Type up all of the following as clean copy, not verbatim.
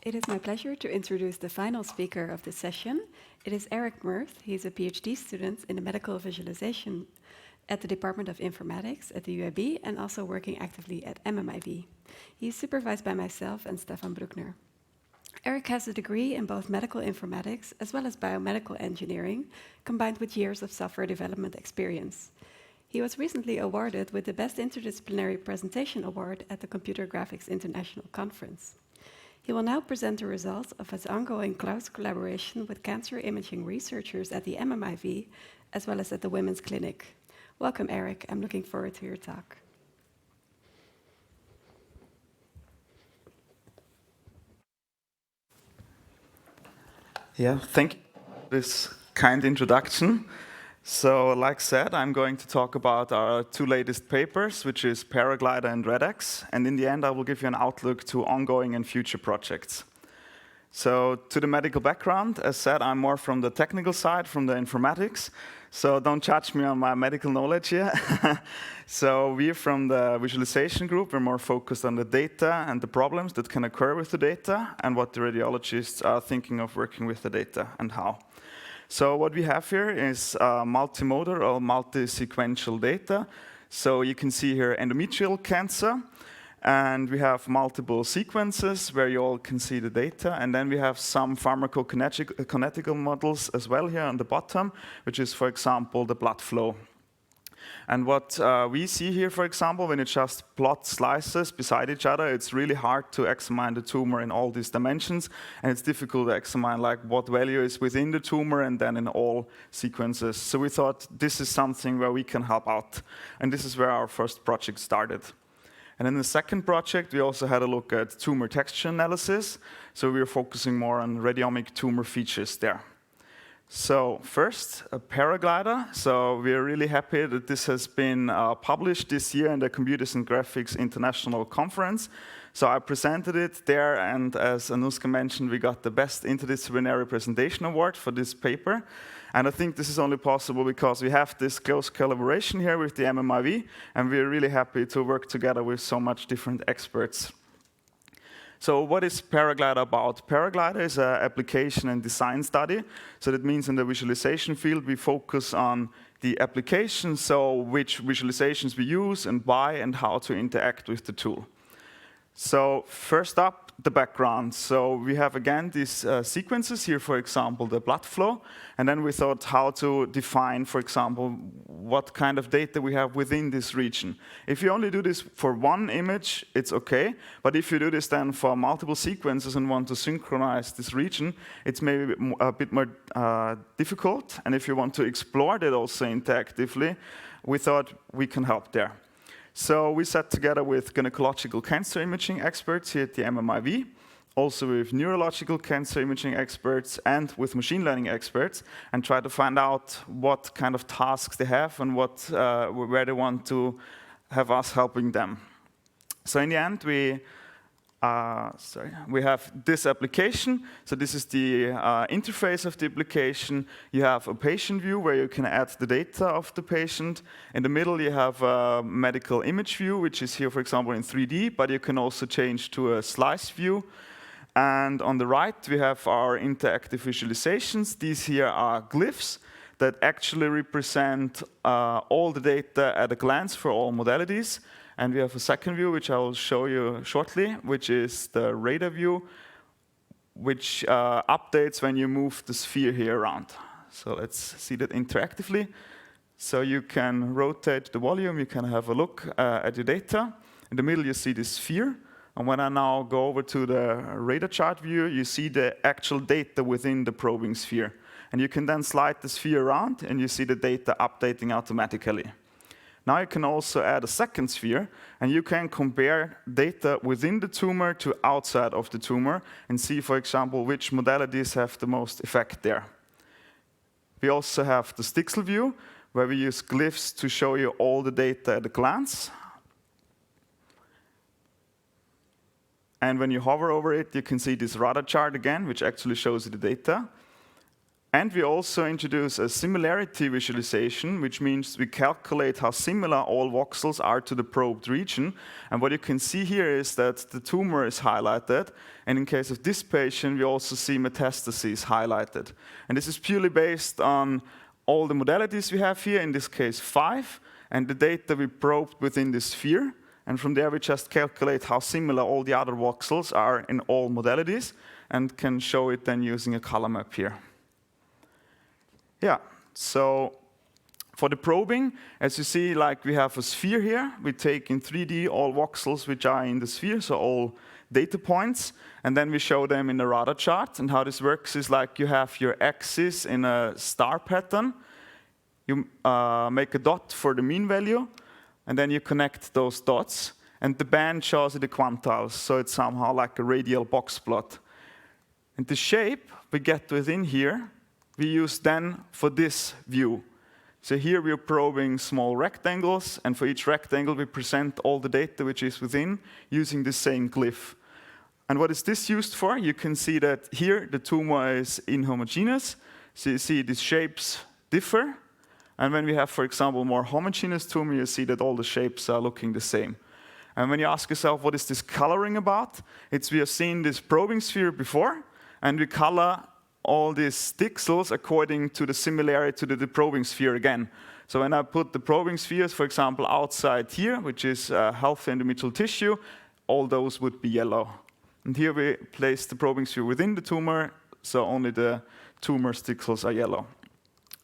It is my pleasure to introduce the final speaker of this session. It is Eric Mörth. He's a PhD student in the medical visualization at the Department of Informatics at the UAB and also working actively at MMIV. He's supervised by myself and Stefan Bruckner. Eric has a degree in both medical informatics as well as biomedical engineering, combined with years of software development experience. He was recently awarded with the Best Interdisciplinary Presentation Award at the Computer Graphics International Conference. He will now present the results of his ongoing close collaboration with cancer imaging researchers at the MMIV, as well as at the Women's Clinic. Welcome, Eric. I'm looking forward to your talk. Yeah, thank you for this kind introduction. So, like said, I'm going to talk about our two latest papers, which is Paraglider and Redx, and in the end I will give you an outlook to ongoing and future projects. So, to the medical background, as said, I'm more from the technical side, from the informatics, so don't judge me on my medical knowledge here. So, we're from the visualization group, we're more focused on the data and the problems that can occur with the data, and what the radiologists are thinking of working with the data and how. So what we have here is multimodal or multi-sequential data. So you can see here endometrial cancer, and we have multiple sequences where you all can see the data, and then we have some pharmacokinetical models as well here on the bottom, which is, for example, the blood flow. And what we see here, for example, when you just plot slices beside each other, it's really hard to examine the tumor in all these dimensions, and it's difficult to examine like what value is within the tumor and then in all sequences. So we thought this is something where we can help out, and this is where our first project started. And in the second project, we also had a look at tumor texture analysis, so we were focusing more on radiomic tumor features there. So first, a Paraglider. So we're really happy that this has been published this year in the Computers and Graphics International Conference. So I presented it there, and as Noeska mentioned, we got the Best Interdisciplinary Presentation Award for this paper. And I think this is only possible because we have this close collaboration here with the MMIV, and we're really happy to work together with so much different experts. So what is Paraglider about? Paraglider is an application and design study. So that means in the visualization field, we focus on the application, so which visualizations we use and why and how to interact with the tool. So first up, the background. So we have, again, these sequences here, for example, the blood flow. And then we thought how to define, for example, what kind of data we have within this region. If you only do this for one image, it's okay. But if you do this then for multiple sequences and want to synchronize this region, it's maybe a bit more difficult. And if you want to explore that also interactively, we thought we can help there. So we sat together with gynecological cancer imaging experts here at the MMIV, also with neurological cancer imaging experts and with machine learning experts, and try to find out what kind of tasks they have and where they want to have us helping them. So in the end, we have this application. So this is the interface of the application. You have a patient view where you can add the data of the patient. In the middle, you have a medical image view, which is here, for example, in 3D, but you can also change to a slice view. And on the right, we have our interactive visualizations. These here are glyphs that actually represent all the data at a glance for all modalities. And we have a second view, which I will show you shortly, which is the radar view, which updates when you move the sphere here around. So let's see that interactively. So you can rotate the volume, you can have a look at your data. In the middle, you see the sphere. And when I now go over to the radar chart view, you see the actual data within the probing sphere. And you can then slide the sphere around, and you see the data updating automatically. Now you can also add a second sphere, and you can compare data within the tumor to outside of the tumor and see, for example, which modalities have the most effect there. We also have the Stixel view, where we use glyphs to show you all the data at a glance. And when you hover over it, you can see this radar chart again, which actually shows you the data. And we also introduce a similarity visualization, which means we calculate how similar all voxels are to the probed region. And what you can see here is that the tumor is highlighted. And in case of this patient, we also see metastases highlighted. And this is purely based on all the modalities we have here, in this case 5, and the data we probed within the sphere. And from there, we just calculate how similar all the other voxels are in all modalities, and can show it then using a color map here. Yeah, so for the probing, as you see, like we have a sphere here. We take in 3D all voxels which are in the sphere, so all data points, and then we show them in a radar chart. And how this works is like you have your axis in a star pattern. You make a dot for the mean value, and then you connect those dots, and the band shows you the quantiles, so it's somehow like a radial box plot. And the shape we get within here, we use then for this view. So here we are probing small rectangles, and for each rectangle we present all the data which is within using the same glyph. And what is this used for? You can see that here the tumor is inhomogeneous, so you see these shapes differ. And when we have, for example, more homogeneous tumor, you see that all the shapes are looking the same. And when you ask yourself, what is this coloring about? It's we have seen this probing sphere before, and we color all these pixels according to the similarity to the probing sphere again. So when I put the probing spheres, for example, outside here, which is healthy endometrial tissue, all those would be yellow. And here we place the probing sphere within the tumor, so only the tumor pixels are yellow.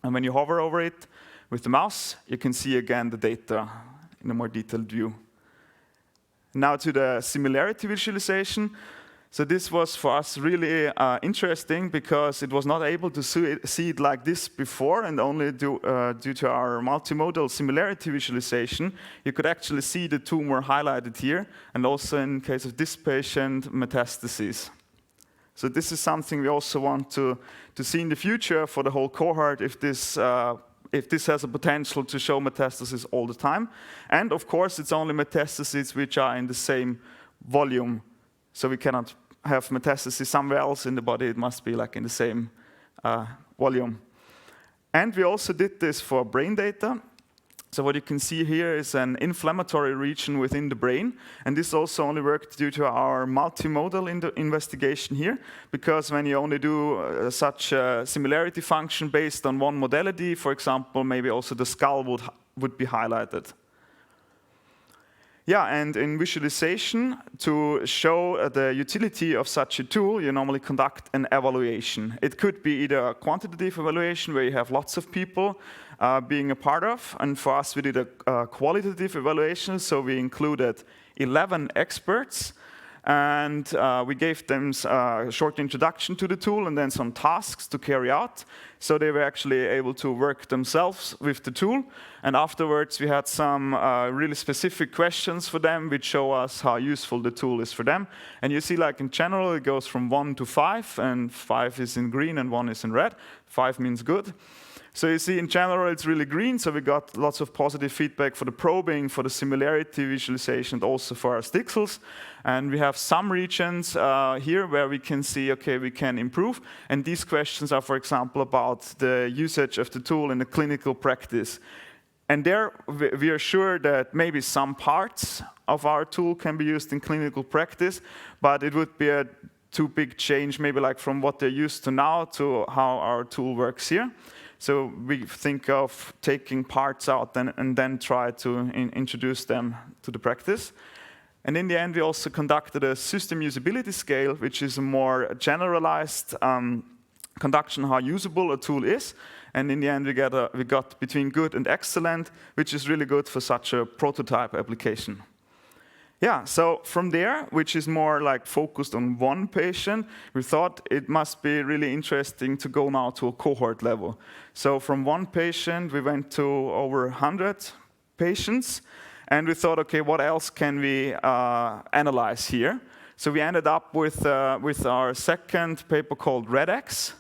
And when you hover over it with the mouse, you can see again the data in a more detailed view. Now to the similarity visualization. So this was for us really interesting because it was not able to see it like this before, and only due to our multimodal similarity visualization, you could actually see the tumor highlighted here, and also in case of this patient, metastases. So this is something we also want to see in the future for the whole cohort, if this has a potential to show metastases all the time. And of course, it's only metastases which are in the same volume. So we cannot have metastases somewhere else in the body. It must be like in the same volume. And we also did this for brain data. So what you can see here is an inflammatory region within the brain. And this also only worked due to our multimodal investigation here, because when you only do such a similarity function based on one modality, for example, maybe also the skull would be highlighted. Yeah, and in visualization, to show the utility of such a tool, you normally conduct an evaluation. It could be either a quantitative evaluation where you have lots of people being a part of, and for us we did a qualitative evaluation, so we included 11 experts, and we gave them a short introduction to the tool and then some tasks to carry out. So they were actually able to work themselves with the tool. And afterwards, we had some really specific questions for them, which show us how useful the tool is for them. And you see, like in general, it goes from 1 to 5, and 5 is in green and 1 is in red. 5 means good. So you see, in general, it's really green, so we got lots of positive feedback for the probing, for the similarity visualization, and also for our stixels. And we have some regions here where we can see, okay, we can improve. And these questions are, for example, about the usage of the tool in the clinical practice. And there, we are sure that maybe some parts of our tool can be used in clinical practice, but it would be a too big change, maybe like from what they're used to now to how our tool works here. So we think of taking parts out and then try to introduce them to the practice. And in the end, we also conducted a system usability scale, which is a more generalized conduction how usable a tool is. And in the end, we got between good and excellent, which is really good for such a prototype application. Yeah, so from there, which is more like focused on one patient, we thought it must be really interesting to go now to a cohort level. So from one patient, we went to over 100 patients, and we thought, okay, what else can we analyze here? So we ended up with our second paper called Redx,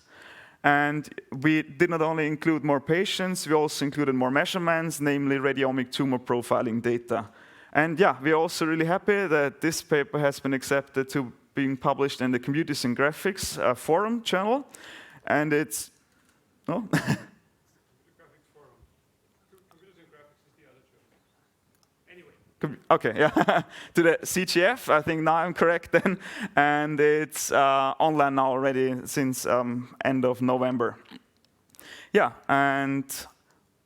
and we did not only include more patients, we also included more measurements, namely radiomic tumor profiling data. And yeah, we're also really happy that this paper has been accepted to being published in the Computers and Graphics forum channel. And it's No? Okay, yeah, to the CGF, I think now I'm correct then, and it's online now already since end of November. Yeah, and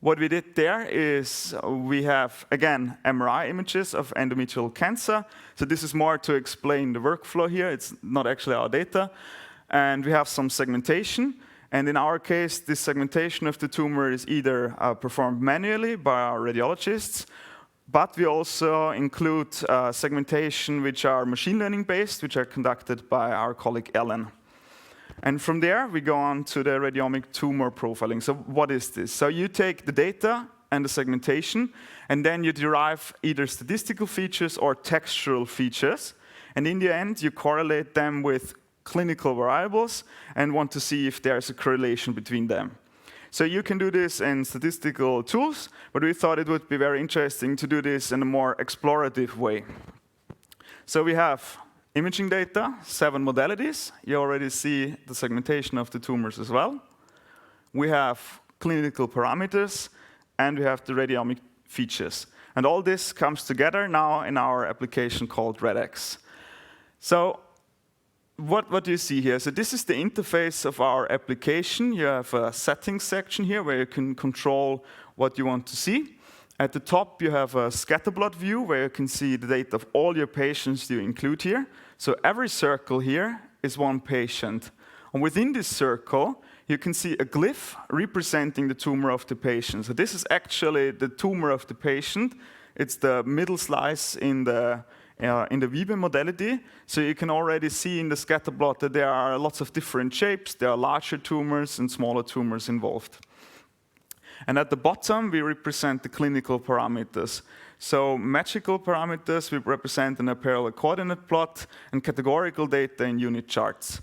what we did there is we have, again, MRI images of endometrial cancer. So this is more to explain the workflow here. It's not actually our data. And we have some segmentation. And in our case, this segmentation of the tumor is either performed manually by our radiologists, but we also include segmentation which are machine learning based, which are conducted by our colleague Ellen. And from there, we go on to the radiomic tumor profiling. So what is this? So you take the data and the segmentation, and then you derive either statistical features or textural features. And in the end, you correlate them with clinical variables and want to see if there's a correlation between them. So you can do this in statistical tools, but we thought it would be very interesting to do this in a more explorative way. So we have imaging data, 7 modalities. You already see the segmentation of the tumors as well. We have clinical parameters, and we have the radiomic features. And all this comes together now in our application called Redx. So what do you see here? So this is the interface of our application. You have a settings section here where you can control what you want to see. At the top, you have a scatterplot view where you can see the data of all your patients you include here. So every circle here is one patient. And within this circle, you can see a glyph representing the tumor of the patient. So this is actually the tumor of the patient. It's the middle slice in the Vibe modality. So you can already see in the scatterplot that there are lots of different shapes. There are larger tumors and smaller tumors involved. And at the bottom, we represent the clinical parameters. So magical parameters we represent in a parallel coordinate plot, and categorical data in unit charts.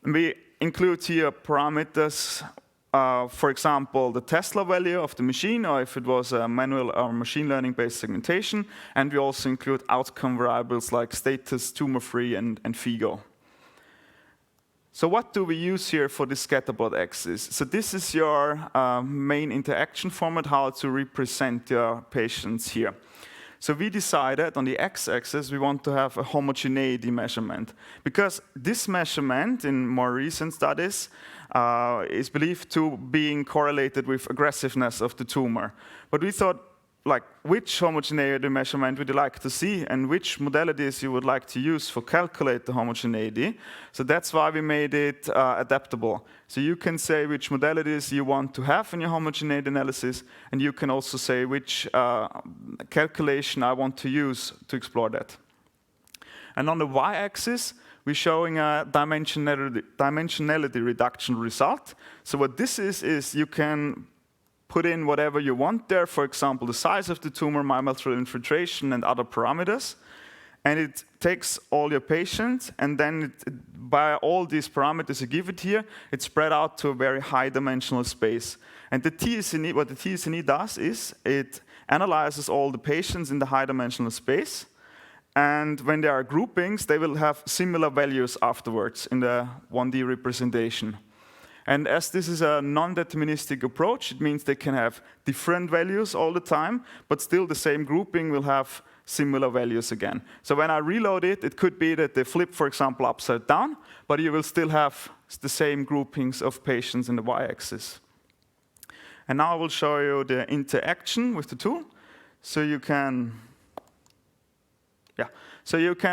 And we include here parameters, for example, the Tesla value of the machine, or if it was a manual or machine learning-based segmentation. And we also include outcome variables like status, tumor-free, and FIGO. So what do we use here for the scatterplot axis? So this is your main interaction format, how to represent your patients here. So we decided on the x-axis we want to have a homogeneity measurement, because this measurement in more recent studies is believed to being correlated with aggressiveness of the tumor. But we thought, like, which homogeneity measurement would you like to see and which modalities you would like to use for calculate the homogeneity. So that's why we made it adaptable. So you can say which modalities you want to have in your homogeneity analysis, and you can also say which calculation I want to use to explore that. And on the y-axis, we're showing a dimensionality reduction result. So what this is you can put in whatever you want there, for example, the size of the tumor, myometrial infiltration, and other parameters. And it takes all your patients, and then by all these parameters you give it here, it's spread out to a very high dimensional space. And the TSNE, what the TSNE does is it analyzes all the patients in the high dimensional space. And when there are groupings, they will have similar values afterwards in the 1D representation. And as this is a non-deterministic approach, it means they can have different values all the time, but still the same grouping will have similar values again. So when I reload it, it could be that they flip, for example, upside down, but you will still have the same groupings of patients in the y-axis. And now I will show you the interaction with the tool. So you can,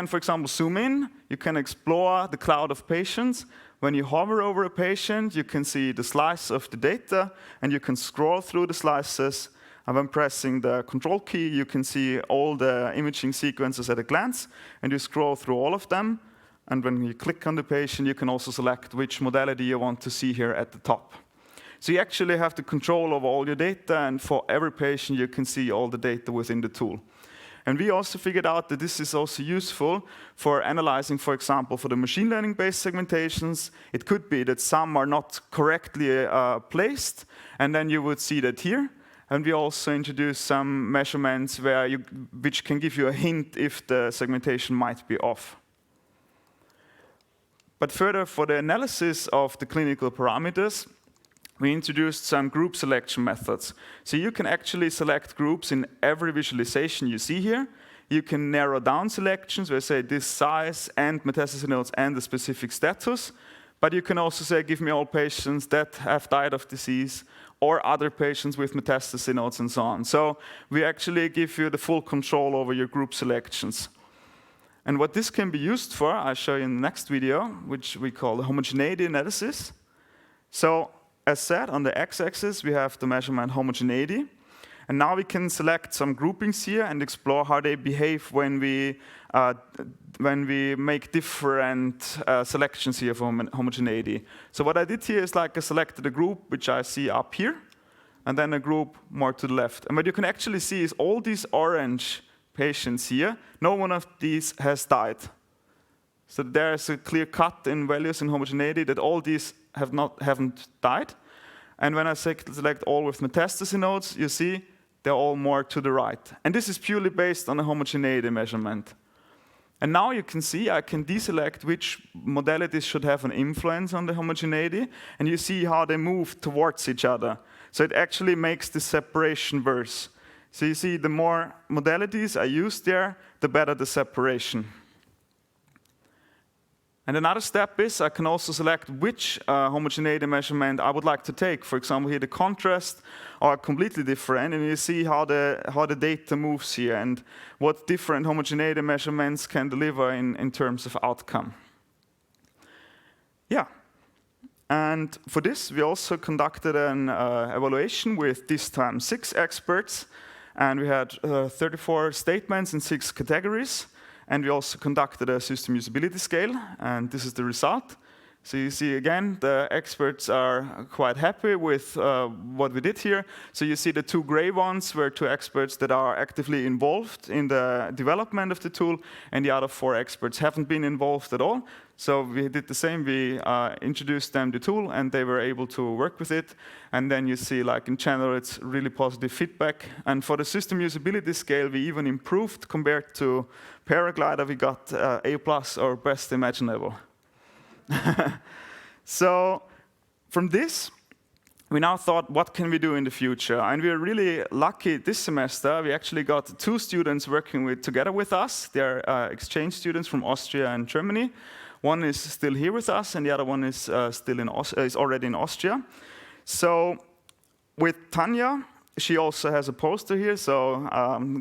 for example, zoom in. You can explore the cloud of patients. When you hover over a patient, you can see the slice of the data, and you can scroll through the slices. And when pressing the control key, you can see all the imaging sequences at a glance, and you scroll through all of them. And when you click on the patient, you can also select which modality you want to see here at the top. So you actually have the control over all your data, and for every patient, you can see all the data within the tool. And we also figured out that this is also useful for analyzing, for example, for the machine learning-based segmentations. It could be that some are not correctly placed, and then you would see that here. And we also introduced some measurements which can give you a hint if the segmentation might be off. But further, for the analysis of the clinical parameters, we introduced some group selection methods. So you can actually select groups in every visualization you see here. You can narrow down selections where say this size and metastasis nodes and the specific status. But you can also say, give me all patients that have died of disease or other patients with metastasis nodes and so on. So we actually give you the full control over your group selections. And what this can be used for, I'll show you in the next video, which we call the homogeneity analysis. So as said, on the x-axis, we have the measurement homogeneity. And now we can select some groupings here and explore how they behave when we make different selections here for homogeneity. So what I did here is like I selected a group, which I see up here, and then a group more to the left. And what you can actually see is all these orange patients here, no one of these has died. So there's a clear cut in values in homogeneity that all these haven't died. And when I select all with metastasis nodes, you see they're all more to the right. And this is purely based on a homogeneity measurement. And now you can see I can deselect which modalities should have an influence on the homogeneity, and you see how they move towards each other. So it actually makes the separation worse. So you see the more modalities I use there, the better the separation. And another step is I can also select which homogeneity measurement I would like to take. For example, here the contrast are completely different, and you see how the data moves here and what different homogeneity measurements can deliver in terms of outcome. Yeah. And for this, we also conducted an evaluation with this time 6 experts, and we had 34 statements in 6 categories. And we also conducted a system usability scale, and this is the result. So you see again, the experts are quite happy with what we did here. So you see the 2 gray ones were 2 experts that are actively involved in the development of the tool, and the other 4 experts haven't been involved at all. So we did the same, we introduced them the tool, and they were able to work with it. And then you see, like in general, it's really positive feedback. And for the system usability scale, we even improved compared to Paraglider. We got A+ or best imaginable. So from this, we now thought, what can we do in the future? And we were really lucky this semester. We actually got 2 students working together with us. They're exchange students from Austria and Germany. One is still here with us, and the other one is is already in Austria. So with Tanya, she also has a poster here, so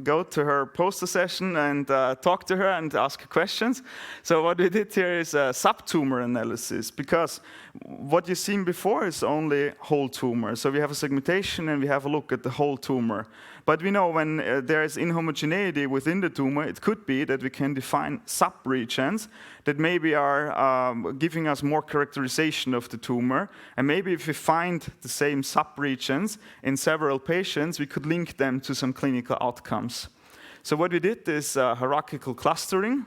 go to her poster session and talk to her and ask her questions. So what we did here is a subtumor analysis, because what you've seen before is only whole tumor. So we have a segmentation and we have a look at the whole tumor. But we know when there is inhomogeneity within the tumor, it could be that we can define subregions that maybe are giving us more characterization of the tumor. And maybe if we find the same subregions in several patients, we could link them to some clinical outcomes. So what we did is hierarchical clustering.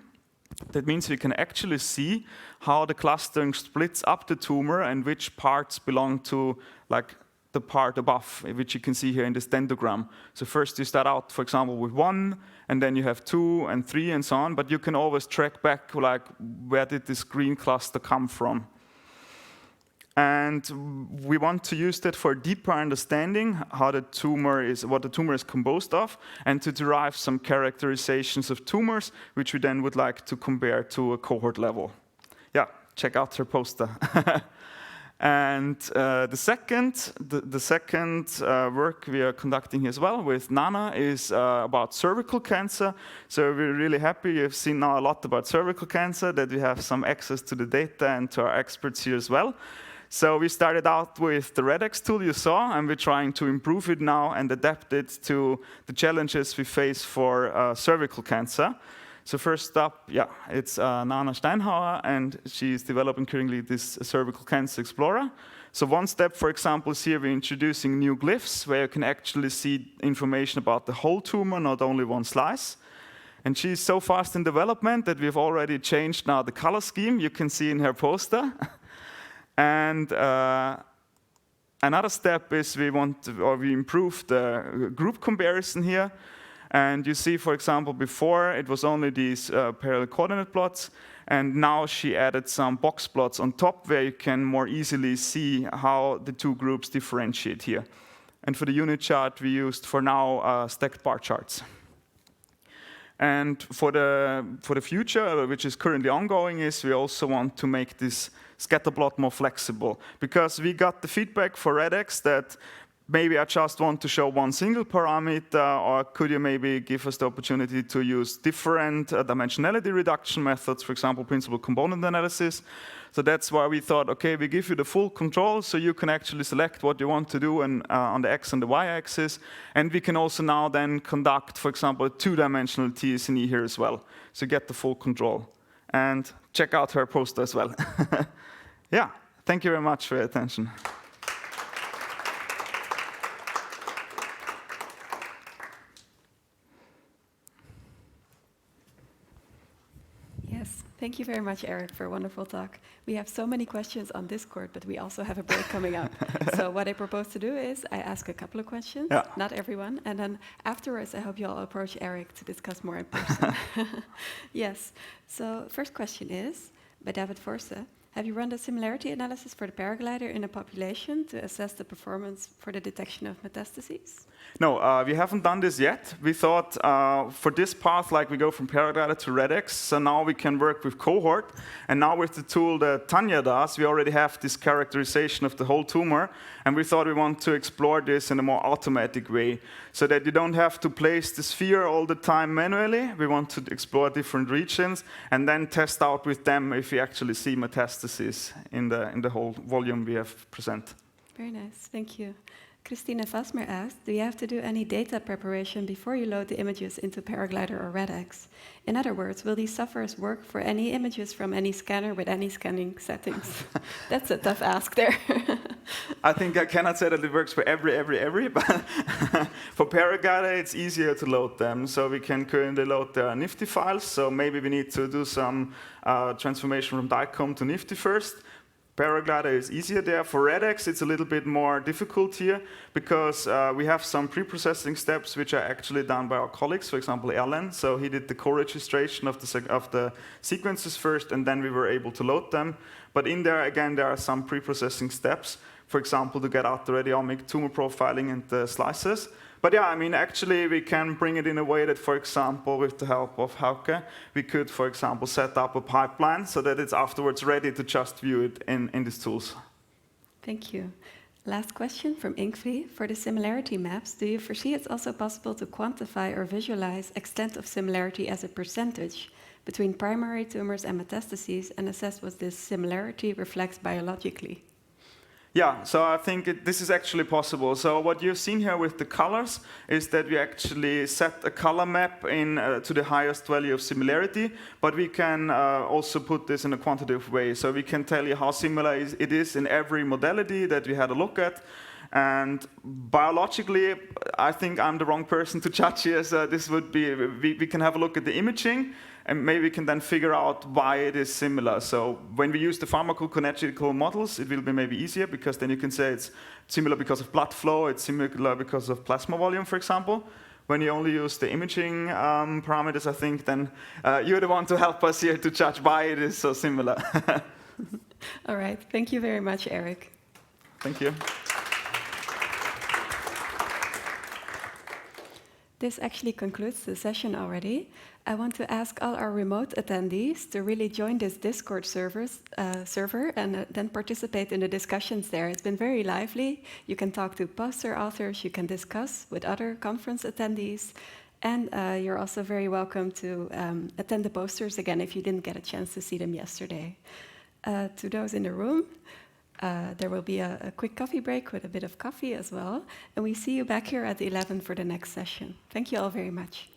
That means we can actually see how the clustering splits up the tumor and which parts belong to, like, the part above, which you can see here in this dendrogram. So first you start out, for example, with 1, and then you have 2 and 3 and so on, but you can always track back, like, where did this green cluster come from? And we want to use that for deeper understanding how the tumor is, what the tumor is composed of, and to derive some characterizations of tumors, which we then would like to compare to a cohort level. Yeah, check out her poster. And the second work we are conducting here as well with Nana is about cervical cancer. So we're really happy. You've seen now a lot about cervical cancer, that we have some access to the data and to our experts here as well. So we started out with the Redx tool you saw, and we're trying to improve it now and adapt it to the challenges we face for cervical cancer. So first up, yeah, it's Nana Steinhauer, and she's developing currently this cervical cancer explorer. So one step, for example, is here we're introducing new glyphs where you can actually see information about the whole tumor, not only one slice. And she's so fast in development that we've already changed now the color scheme you can see in her poster. And another step is we improved the group comparison here. And you see, for example, before it was only these parallel coordinate plots, and now she added some box plots on top where you can more easily see how the two groups differentiate here. And for the unit chart, we used, for now, stacked bar charts. And for the future, which is currently ongoing, is we also want to make this scatter plot more flexible. Because we got the feedback for Redx that maybe I just want to show one single parameter, or could you maybe give us the opportunity to use different dimensionality reduction methods, for example, principal component analysis. So that's why we thought, okay, we give you the full control, so you can actually select what you want to do on the X and the Y axis. And we can also now then conduct, for example, a two-dimensional TSNE here as well. So you get the full control. And check out her poster as well. Yeah, thank you very much for your attention. Yes, thank you very much, Eric, for a wonderful talk. We have so many questions on Discord, but we also have a break coming up. So what I propose to do is I ask a couple of questions, not everyone, and then afterwards I hope you all approach Eric to discuss more in person. Yes, so first question is, by David Forse, have you run the similarity analysis for the Paraglider in a population to assess the performance for the detection of metastases? No, we haven't done this yet. We thought for this path, like we go from Paraglider to Redx, so now we can work with cohort. And now with the tool that Tanya does, we already have this characterization of the whole tumor. And we thought we want to explore this in a more automatic way, so that you don't have to place the sphere all the time manually. We want to explore different regions and then test out with them if we actually see metastases in the whole volume we have present. Very nice, thank you. Christina Vasmer asked, do you have to do any data preparation before you load the images into Paraglider or Redx? In other words, will these softwares work for any images from any scanner with any scanning settings? That's a tough ask there. I think I cannot say that it works for every, but for Paraglider it's easier to load them. So we can currently load the Nifty files, so maybe we need to do some transformation from DICOM to Nifty first. Paraglider is easier there. For Redx, it's a little bit more difficult here because we have some pre-processing steps which are actually done by our colleagues, for example, Erlen. So he did the co-registration of the sequences first, and then we were able to load them. But in there, again, there are some pre-processing steps, for example, to get out the radiomic tumor profiling and the slices. But yeah, I mean, actually, we can bring it in a way that, for example, with the help of Hauke, we could, for example, set up a pipeline so that it's afterwards ready to just view it in these tools. Thank you. Last question from Inkvi. For the similarity maps, do you foresee it's also possible to quantify or visualize extent of similarity as a percentage between primary tumors and metastases and assess what this similarity reflects biologically? Yeah, so I think this is actually possible. So what you've seen here with the colors is that we actually set a color map in to the highest value of similarity, but we can also put this in a quantitative way. So we can tell you how similar it is in every modality that we had a look at. And biologically, I think I'm the wrong person to judge here. So this would be, we can have a look at the imaging, and maybe we can then figure out why it is similar. So when we use the pharmacokinetical models, it will be maybe easier, because then you can say it's similar because of blood flow, it's similar because of plasma volume, for example. When you only use the imaging parameters, I think then you're the one to help us here to judge why it is so similar. All right, thank you very much, Eric. Thank you. This actually concludes the session already. I want to ask all our remote attendees to really join this Discord server and then participate in the discussions there. It's been very lively. You can talk to poster authors, you can discuss with other conference attendees, and you're also very welcome to attend the posters again if you didn't get a chance to see them yesterday. To those in the room, there will be a quick coffee break with a bit of coffee as well. And we see you back here at 11 for the next session. Thank you all very much.